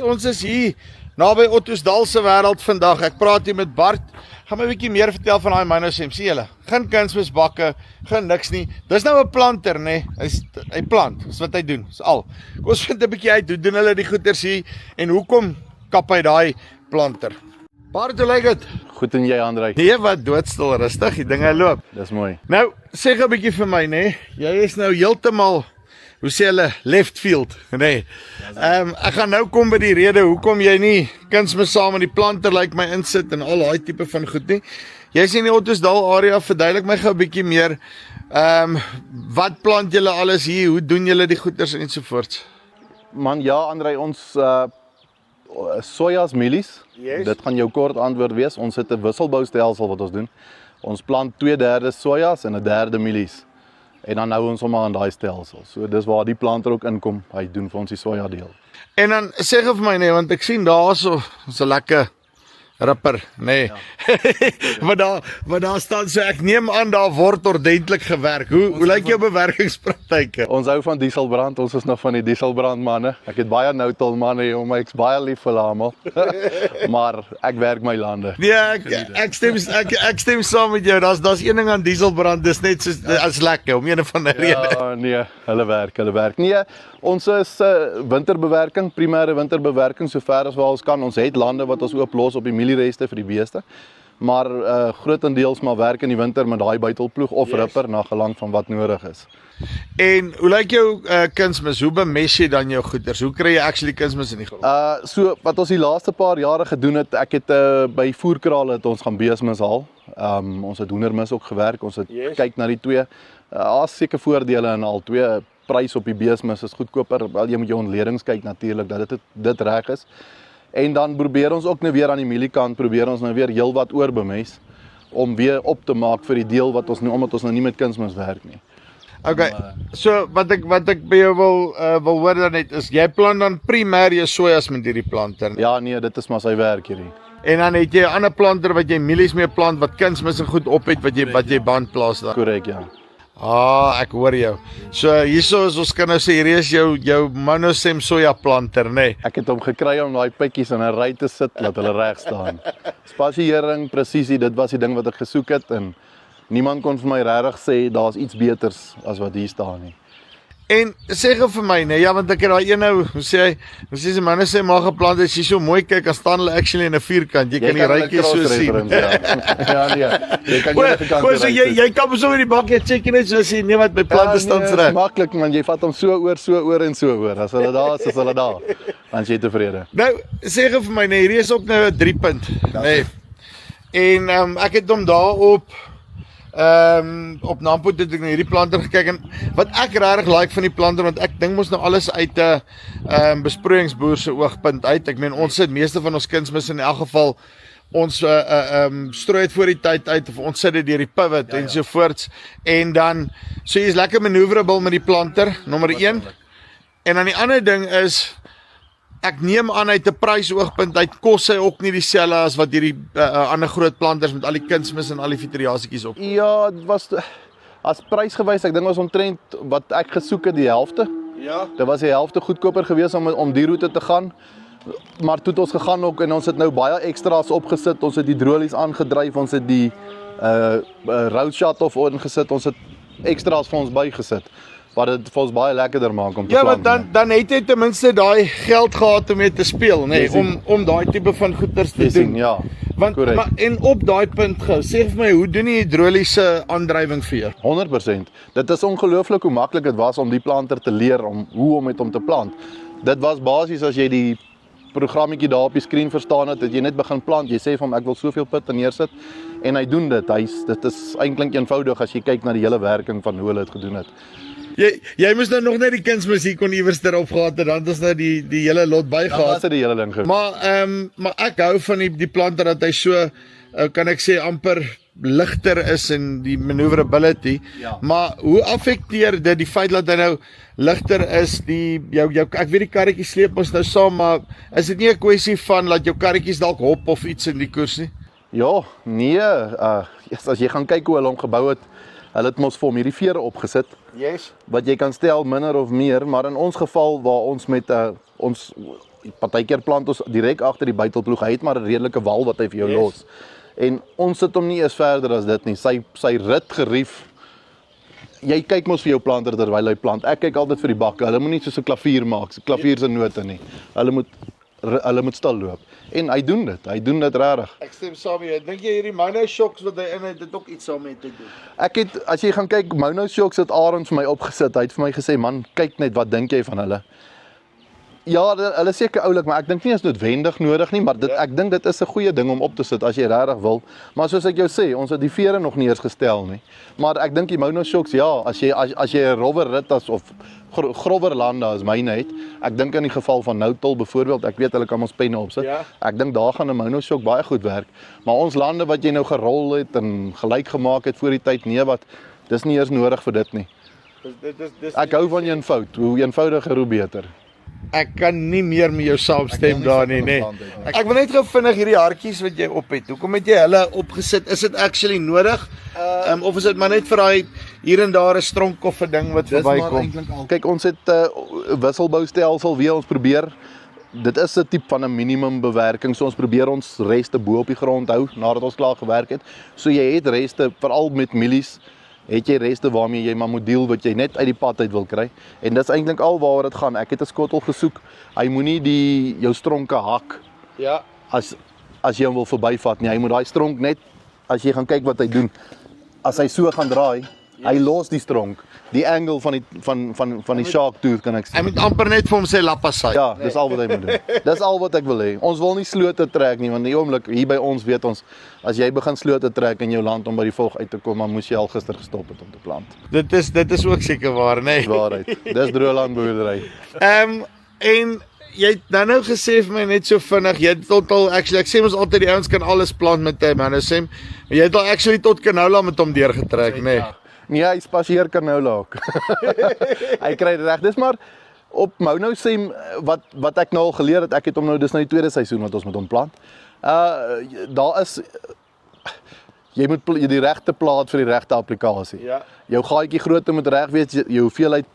Ons is hier naby Ottosdal se wêreld vandag. Ek praat hier met Bart. Gaan my 'n bietjie meer vertel van daai Minosem. Sien julle, geen kunsmisbakke, geen niks nie. Dis nou 'n planter, nê? Hy plant, dis wat hy doen. Dis al. Kom ons vind 'n bietjie uit hoe doen hulle die goeters hier en hoekom kap hy daai planter? Bart, hoe lyk dit? Goed en jy, Andrei? Nee, wat doodstil rustig, die dinge loop. Dis mooi. Nou, sê gou 'n bietjie vir my, nê? Jy is nou heeltemal, hoe sê hulle, left field, nê? Ek gaan nou kom by die rede hoekom jy nie kunsmis saam in die planter lyk my insit en al daai tipe van goed nie. Jy's in die Ottosdal area, verduidelik my gou 'n bietjie meer. Wat plant julle alles hier? Hoe doen julle die goeders ensovoorts? Man, ja, Andrei, ons sojas mielies. Yes. Dit gaan jou kort antwoord wees. Ons het 'n wisselboustelsel wat ons doen. Ons plant 2/3 sojas en 1/3 mielies. En dan hou ons hom maar in daai stelsel. So dis waar die planter ook inkom. Hy doen vir ons die soja deel. En dan sê gou vir my, nee, want ek sien daar so 'n lekker ripper, nee. Ja. maar daar staan so, ek neem aan daar word ordentlik gewerk. Hoe lyk jou bewerkingspraktyke? Ons hou van dieselbrand. Ons is nog van die dieselbrand manne. Ek het baie nou-tal manne hier om ek's baie lief vir hulle almal. Maar ek werk my lande. Nee, ek stem saam met jou. Daar's een ding aan dieselbrand, dis net so as lekker om een of ander rede. Ja, nee, hulle werk. Nee, ons is winterbewerking, primêre winterbewerking sover as wat ons kan. Ons het lande wat ons oop los op die mieliereste vir die beeste. Maar grootendeels maar werk in die winter met daai buitelploeg of ripper na gelang van wat nodig is. En hoe lyk jou kunsmis? Hoe bemes jy dan jou goeders? Hoe kry jy actually kunsmis in die grond? So wat ons die laaste paar jare gedoen het, ek het by voerkrale het ons gaan beesmis haal. Ons het hoendermis ook gewerk. Ons het kyk na die twee. Daar's seker voordele in al twee. Prys op die beesmis is goedkoper. Wel, jy moet jou ontledings kyk natuurlik dat dit reg is. En dan probeer ons ook nou weer aan die mieliekant probeer ons nou weer heelwat oorbemes om weer op te maak vir die deel wat ons nou omdat ons nou nie met kunsmis werk nie. Okay, so wat ek by jou wil hoor dan net is jy plan dan primêr jou sojas met hierdie planter. Ja nee, dit is maar sy werk hierdie. En dan het jy 'n ander planter wat jy mielies mee plant wat kunsmis en goed op het wat jy band plaas dan. Korrek, ja. Ek hoor jou. So hierso is ons kan nou sê hierdie is jou Minosem soja planter, nê? Nee. Ek het hom gekry om daai pikkies in 'n ry te sit laat hulle reg staan. Spasiering, presisie, dit was die ding wat ek gesoek het en niemand kon vir my regtig sê daar's iets beters as wat hier staan nie. En sê gou vir my, nee, ja, want ek het daai een nou, hoe sê sy Minosem maar geplant het, jy so mooi kyk, dan staan hulle actually in 'n vierkant. Jy kan die rytjies so sien. Ja. Ja nee. Jy kan so jy kan so in die bakkie check net so sien, nee wat my plante staan reg. Dis maklik man, jy vat hom so oor en so oor. As hulle daar is, dan is jy tevrede. Nou, sê gou vir my, nee, hierdie is ook nou 'n 3-punt, nee. En ek het hom daarop op Nampo het ek na hierdie planter gekyk en wat ek regtig like van die planter, want ek dink mos nou alles uit 'n besproeiingsboer se oogpunt uit. Ek meen ons sit meeste van ons kunsmis in elk geval ons strooi dit voor die tyd uit of ons sit dit deur die pivot ensovoorts en dan so jy's lekker manoeuvrable met die planter, nommer 1. En dan die ander ding is ek neem aan uit 'n prysoogpunt uit kos hy ook nie dieselfde as wat hierdie ander groot planters met al die kunsmis en al die fitriasietjies op. Ja, dit was as prysgewys, ek dink was omtrent wat ek gesoek het die helfte. Ja. Dit was die helfte goedkoper geweest om die roete te gaan. Maar toe het ons gegaan ook en ons het nou baie ekstra's opgesit. Ons het die drolies aangedryf, ons het die road shot of ingesit, ons het ekstra's vir ons bygesit. Wat dit vir ons baie lekkerder maak om te plant. Ja, want dan het jy ten minste daai geld gehad om mee te speel, nê, om daai tipe van goeders te doen. Ja. Want maar, en op daai punt gou, sê vir my, hoe doen die hidroliese aandrywing vir jou? 100%. Dit is ongelooflik hoe maklik dit was om die planter te leer hoe om met hom te plant. Dit was basies as jy die programmetjie daar op die skerm verstaan het, dat jy net begin plant. Jy sê vir hom ek wil soveel putte neersit en hy doen dit. Dit is eintlik eenvoudig as jy kyk na die hele werking van hoe hulle dit gedoen het. Jy moes nou nog net die kunsmis hier kon iewers erop gehad het, dan is nou die hele lot bygehad. Ja, dit die hele ding. Maar ek hou van die planter dat hy so, kan ek sê amper ligter is in die maneuverability. Ja. Maar hoe affekteer dit die feit dat hy nou ligter is, ek weet die karretjies sleep ons nou saam, maar is dit nie 'n kwessie van dat jou karretjies dalk hop of iets in die koers nie? Ja, nee, as jy gaan kyk hoe hulle hom gebou het, hulle het mos vir hom hierdie vere opgesit. Yes. Wat jy kan stel minder of meer, maar in ons geval waar ons met ons partykeer plant ons direk agter die buitelploeg. Hy het maar 'n redelike wal wat hy vir jou los. En ons sit hom nie eens verder as dit nie. Sy rit gerief. Jy kyk mos vir jou planter terwyl hy plant. Ek kyk altyd vir die bakke. Hulle moet nie soos 'n klavier maak, klavier se note nie. Hulle moet stil loop. En hy doen dit regtig. Ek stem saam met jou. Dink jy hierdie monoshocks wat hy in het, dit ook iets saam met te doen? Ek het, as jy gaan kyk, monoshocks het Arend vir my opgesit. Hy het vir my gesê, man, kyk net, wat dink jy van hulle? Ja, hulle is seker oulik, maar ek dink nie is noodwendig nodig nie, maar ek dink dit is 'n goeie ding om op te sit as jy regtig wil. Maar soos ek jou sê, ons het die vere nog nie eers gestel nie. Maar ek dink die monoshocks, ja, as jy 'n rowwer rit of grower lande as myne het, ek dink in die geval van Noutol byvoorbeeld, ek weet hulle kan ons penne opsit. Ja. Ek dink daar gaan 'n monoshock baie goed werk. Maar ons lande wat jy nou gerol het en gelyk gemaak het voor die tyd, nee wat, dis nie eers nodig vir dit nie. Ek hou van eenvoud, hoe eenvoudiger hoe beter. Ek kan nie meer met jou saamstem daar nie, nee. Ek wil net gou vinnig hierdie hartjies wat jy op het. Hoekom het jy hulle opgesit? Is dit actually nodig? Of is dit maar net vir daai hier en daar 'n stronk of 'n ding wat verbykom? Kyk, ons het 'n wisselboustelsel weer ons probeer. Dit is 'n tipe van 'n minimum bewerking. So ons probeer ons reste bo op die grond hou nadat ons klaar gewerk het. So jy het reste, veral met mielies, het jy reste waarmee jy maar moet deel wat jy net uit die pad uit wil kry. En dis eintlik al waaroor dit gaan. Ek het 'n skottel gesoek. Hy moenie jou stronke hak. Ja. As jy hom wil verbyvat nie. Hy moet daai stronk net, as jy gaan kyk wat hy doen, as hy so gaan draai, hy los die stronk. Die angle van die shark tooth kan ek sê. Hy moet amper net vir hom sê lapasai. Ja, dis al wat hy moet doen. Dis al wat ek wil hê. Ons wil nie slote trek nie, want die oomblik hier by ons weet ons, as jy begin slote trek in jou land om by die volg uit te kom, dan moes jy al gister gestop het om te plant. Dit is ook seker waar, nee. Waarheid. Dis droëlandboerdery. En jy het nou gesê vir my net so vinnig, jy het tot al actually, ek sê mos altyd die ouens kan alles plant met hom, nou sê jy het al actually tot canola met hom deurgetrek, nee. Nee, hy spasieer canola ook. Hy kry dit reg. Dis maar op monosem wat ek nou al geleer het, ek het hom nou dis nou die tweede seisoen wat ons met hom plant. Daar is jy moet die regte plaat vir die regte applikasie. Ja. Jou gaatjie grootte moet reg wees, jou hoeveelheid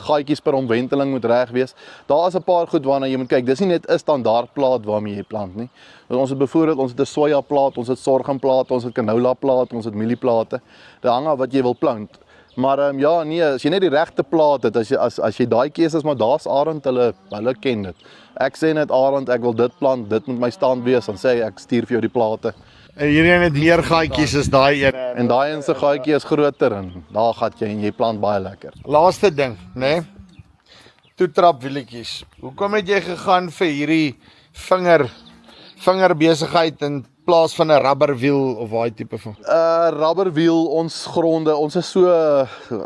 gaatjies per omwenteling moet reg wees. Daar is 'n paar goed waarna jy moet kyk. Dis nie net 'n standaard plaat waarmee jy plant nie. Ons het byvoorbeeld, ons het 'n soja plaat, ons het sorghumplaat, ons het canola plaat, ons het mielieplate. Dit hang af wat jy wil plant. Maar ja, nee, as jy net die regte plaat het, as jy daai keuses, maar daar's Arend, hulle ken dit. Ek sê net Arend, ek wil dit plant, dit moet my stand wees, dan sê ek stuur vir jou die plate. En hierdie het meer gaatjies as daai een. En daai een se gaatjie is groter en daar gaan jy en jy plant baie lekker. Laaste ding, né? Nee? Toetrap wielietjies. Hoekom het jy gegaan vir hierdie vinger besigheid in plaas van 'n rubberwiel of daai tipe van? Rubberwiel, ons gronde, ons is so,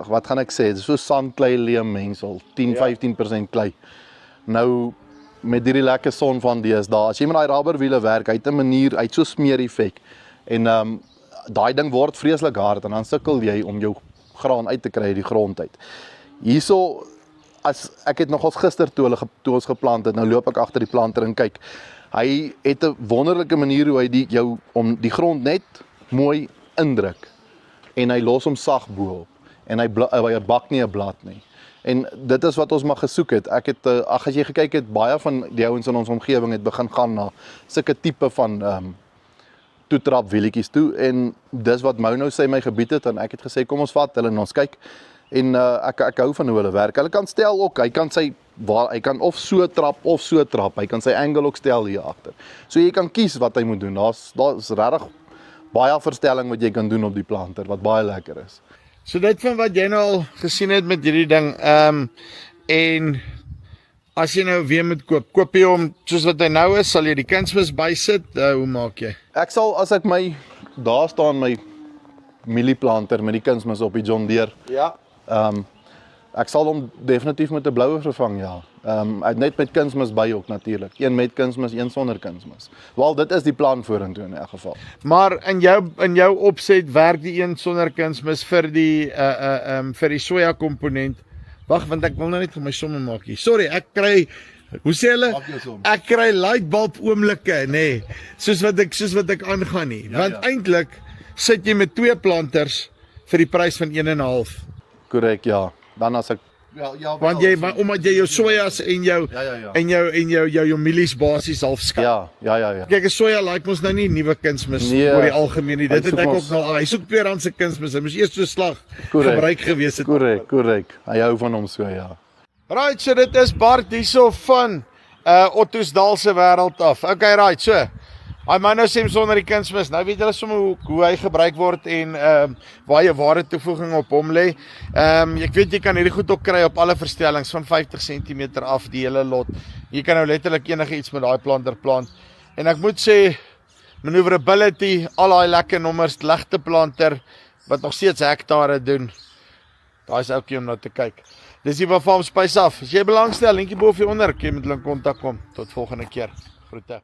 wat gaan ek sê, dit is so sandklei leem mengsel, 10-15% klei. Nou met hierdie lekker son van deesdae, as jy met daai rubberwiele werk, hy het 'n manier, hy het so smeer effek. En daai ding word vreeslik hard en dan sukkel jy om jou graan uit te kry uit die grond uit. Hierso, as ek het nogals gister toe ons geplant het, nou loop ek agter die planter en kyk. Hy het 'n wonderlike manier hoe hy om die grond net mooi indruk en hy los hom sag bo-op en hy bak nie 'n blad nie. En dit is wat ons maar gesoek het. Ek het as jy gekyk het, baie van die ouens in ons omgewing het begin gaan na sulke tipe van toetrap wielietjies toe en dis wat Mono sê my gebied het en ek het gesê kom ons vat hulle en ons kyk. En ek hou van hoe hulle werk. Hulle kan stel ook, hy kan of so trap of so trap. Hy kan sy angle ook stel hier agter. So jy kan kies wat hy moet doen. Daar's regtig baie verstelling wat jy kan doen op die planter wat baie lekker is. So dit van wat jy nou al gesien het met hierdie ding, en as jy nou weer moet koop jy hom soos wat hy nou is, sal jy die kunsmis bysit, hoe maak jy? Ek sal, as ek daar staan my mielieplanter met die kunsmis op die John Deere. Ja. Ek sal hom definitief met 'n bloue vervang, ja. Net met kunsmis by ook natuurlik. Een met kunsmis, een sonder kunsmis. Wel, dit is die plan vorentoe in elk geval. Maar in jou opset werk die een sonder kunsmis vir die soja komponent. Wag, want ek wil nou net vir my somme maak hier. Sorry, ek kry hoe sê hulle? Ek kry lightbulb oomblikke, nê. Soos wat ek aangaan nie. Want eintlik sit jy met 2 planters vir die prys van 1,5. Korrek, ja. Dan as ek Want omdat jy jou sojas en jou mielies basies half skat. Ja. Kyk, 'n soja like ons nou nie nuwe kunsmis Nee, oor die algemeen nie. Dit het soek ek ook ons- nou. Hy soek R2 se kunsmis. Hy moes eers so slag gebruik gewees het. Korrek. Hy hou van hom so, ja. Right, so dit is Bart hierso van Ottosdal se wêreld af. Okay, right, so. Hy man nou sê sonder die kunsmis. Nou weet julle sommer hoe hy gebruik word en waar jy ware toevoeging op hom lê. Ek weet jy kan hierdie goed ook kry op alle verstellings van 50 cm af die hele lot. Jy kan nou letterlik enigiets met daai planter plant. En ek moet sê maneuverability, al daai lekker nommers, ligte planter wat nog steeds hektare doen. Daai is oukie om na te kyk. Dis hier van Farm Spice af. As jy belangstel, linkie bo of hieronder, kan jy met hulle in kontak kom. Tot volgende keer. Groete.